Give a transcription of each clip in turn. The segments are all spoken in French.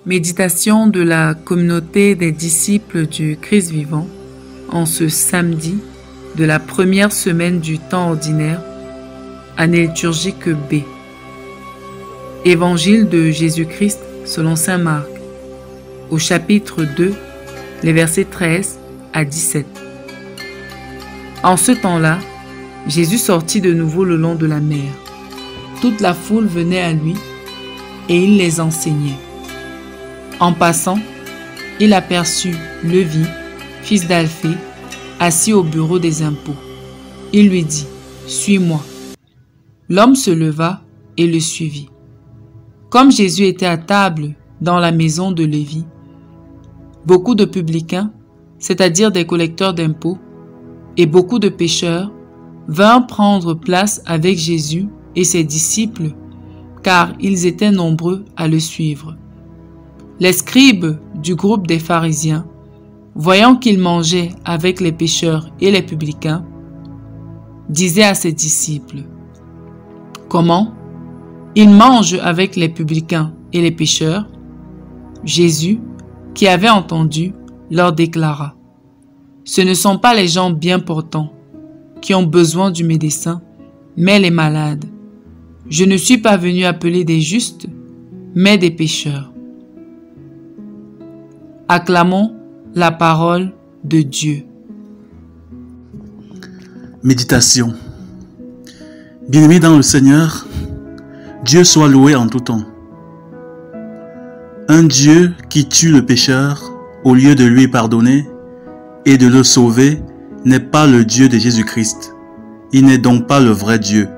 Méditation de la communauté des disciples du Christ vivant en ce samedi de la première semaine du temps ordinaire, année liturgique B. Évangile de Jésus-Christ selon saint Marc, au chapitre 2, les versets 13 à 17. En ce temps-là, Jésus sortit de nouveau le long de la mer. Toute la foule venait à lui et il les enseignait. En passant, il aperçut Levi, fils d'Alphée, assis au bureau des impôts. Il lui dit, « Suis-moi ». L'homme se leva et le suivit. Comme Jésus était à table dans la maison de Lévi, beaucoup de publicains, c'est-à-dire des collecteurs d'impôts, et beaucoup de pécheurs vinrent prendre place avec Jésus et ses disciples, car ils étaient nombreux à le suivre. Les scribes du groupe des pharisiens, voyant qu'il mangeait avec les pécheurs et les publicains, disaient à ses disciples, « Comment? Il mange avec les publicains et les pécheurs ?» Jésus, qui avait entendu, leur déclara, « Ce ne sont pas les gens bien portants qui ont besoin du médecin, mais les malades. Je ne suis pas venu appeler des justes, mais des pécheurs. » Acclamons la parole de Dieu. Méditation. Bien-aimés dans le Seigneur, Dieu soit loué en tout temps. Un Dieu qui tue le pécheur au lieu de lui pardonner et de le sauver n'est pas le Dieu de Jésus-Christ. Il n'est donc pas le vrai Dieu.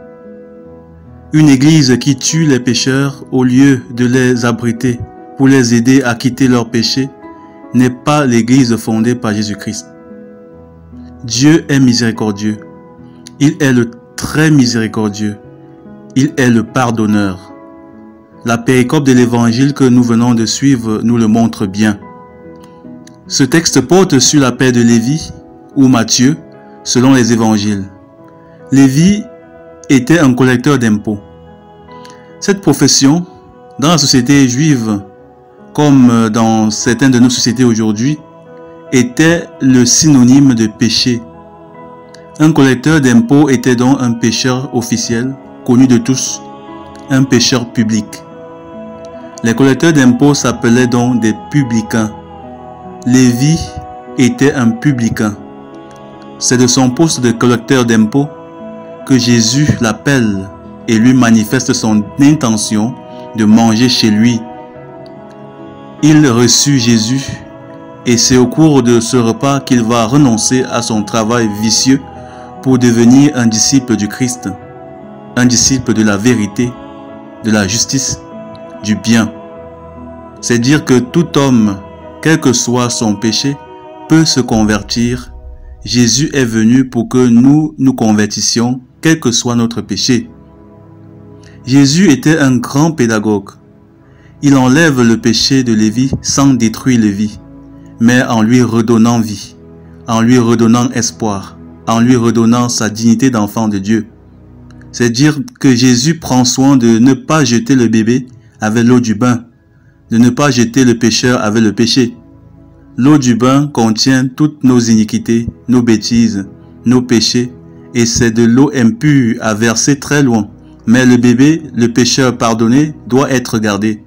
Une église qui tue les pécheurs au lieu de les abriter pour les aider à quitter leurs péchés n'est pas l'église fondée par Jésus-Christ. Dieu est miséricordieux. Il est le très miséricordieux. Il est le pardonneur. La péricope de l'évangile que nous venons de suivre nous le montre bien. Ce texte porte sur la paix de Lévi ou Matthieu, selon les évangiles. Lévi était un collecteur d'impôts. Cette profession, dans la société juive, comme dans certaines de nos sociétés aujourd'hui, était le synonyme de péché. Un collecteur d'impôts était donc un pécheur officiel, connu de tous, un pécheur public. Les collecteurs d'impôts s'appelaient donc des publicains. Lévi était un publicain. C'est de son poste de collecteur d'impôts que Jésus l'appelle et lui manifeste son intention de manger chez lui. Il reçut Jésus et c'est au cours de ce repas qu'il va renoncer à son travail vicieux pour devenir un disciple du Christ, un disciple de la vérité, de la justice, du bien. C'est dire que tout homme, quel que soit son péché, peut se convertir. Jésus est venu pour que nous nous convertissions, quel que soit notre péché. Jésus était un grand pédagogue. Il enlève le péché de Lévi sans détruire Lévi, mais en lui redonnant vie, en lui redonnant espoir, en lui redonnant sa dignité d'enfant de Dieu. C'est dire que Jésus prend soin de ne pas jeter le bébé avec l'eau du bain, de ne pas jeter le pécheur avec le péché. L'eau du bain contient toutes nos iniquités, nos bêtises, nos péchés, et c'est de l'eau impure à verser très loin. Mais le bébé, le pécheur pardonné, doit être gardé.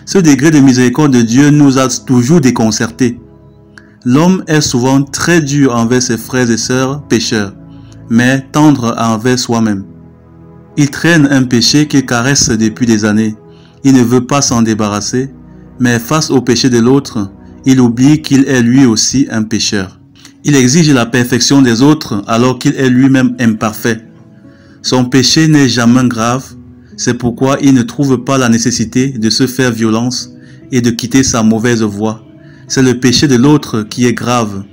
Ce degré de miséricorde de Dieu nous a toujours déconcertés. L'homme est souvent très dur envers ses frères et sœurs pécheurs, mais tendre envers soi-même. Il traîne un péché qu'il caresse depuis des années. Il ne veut pas s'en débarrasser, mais face au péché de l'autre, il oublie qu'il est lui aussi un pécheur. Il exige la perfection des autres alors qu'il est lui-même imparfait. Son péché n'est jamais grave. C'est pourquoi il ne trouve pas la nécessité de se faire violence et de quitter sa mauvaise voie. C'est le péché de l'autre qui est grave,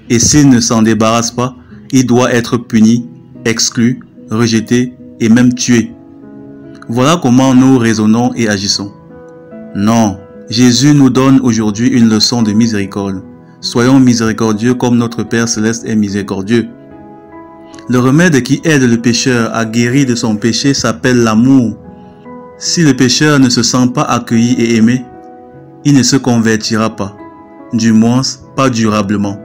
et s'il ne s'en débarrasse pas, il doit être puni, exclu, rejeté et même tué. Voilà comment nous raisonnons et agissons. Non, Jésus nous donne aujourd'hui une leçon de miséricorde. Soyons miséricordieux comme notre Père Céleste est miséricordieux. Le remède qui aide le pécheur à guérir de son péché s'appelle l'amour. Si le pécheur ne se sent pas accueilli et aimé, il ne se convertira pas, du moins pas durablement.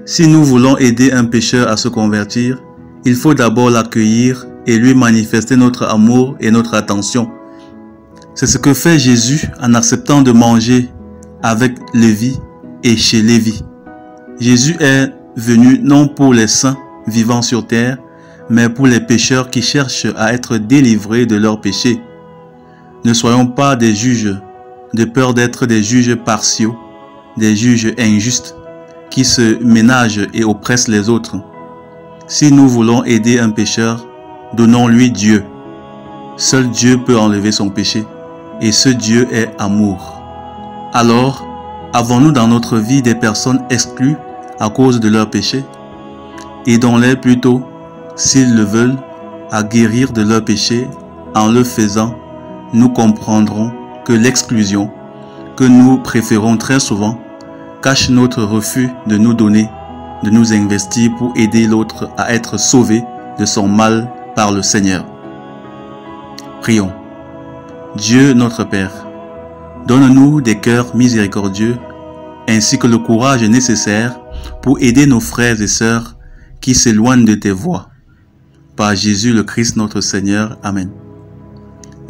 Si nous voulons aider un pécheur à se convertir, il faut d'abord l'accueillir et lui manifester notre amour et notre attention. C'est ce que fait Jésus en acceptant de manger avec Lévi et chez Lévi. Jésus est venu non pour les saints vivant sur terre, mais pour les pécheurs qui cherchent à être délivrés de leurs péchés. Ne soyons pas des juges, de peur d'être des juges partiaux, des juges injustes, qui se ménagent et oppressent les autres. Si nous voulons aider un pécheur, donnons-lui Dieu. Seul Dieu peut enlever son péché, et ce Dieu est amour. Alors, avons-nous dans notre vie des personnes exclues à cause de leurs péchés? Aidons-les plutôt, s'ils le veulent, à guérir de leurs péchés. En le faisant, nous comprendrons que l'exclusion, que nous préférons très souvent, cache notre refus de nous donner, de nous investir pour aider l'autre à être sauvé de son mal par le Seigneur. Prions. Dieu notre Père, donne-nous des cœurs miséricordieux ainsi que le courage nécessaire pour aider nos frères et sœurs qui s'éloignent de tes voies. Par Jésus le Christ notre Seigneur. Amen.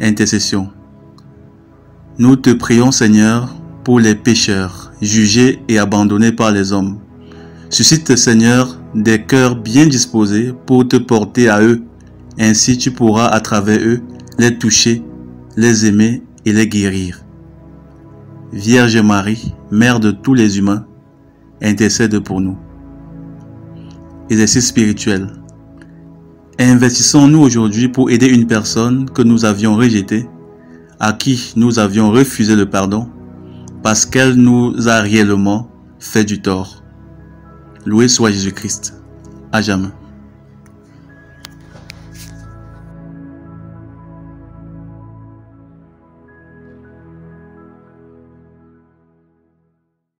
Intercession. Nous te prions, Seigneur, pour les pécheurs, jugés et abandonnés par les hommes. Suscite, Seigneur, des cœurs bien disposés pour te porter à eux. Ainsi tu pourras, à travers eux, les toucher, les aimer et les guérir. Vierge Marie, Mère de tous les humains, intercède pour nous. Exercice spirituel. Investissons-nous aujourd'hui pour aider une personne que nous avions rejetée, à qui nous avions refusé le pardon, parce qu'elle nous a réellement fait du tort. Loué soit Jésus-Christ. À jamais.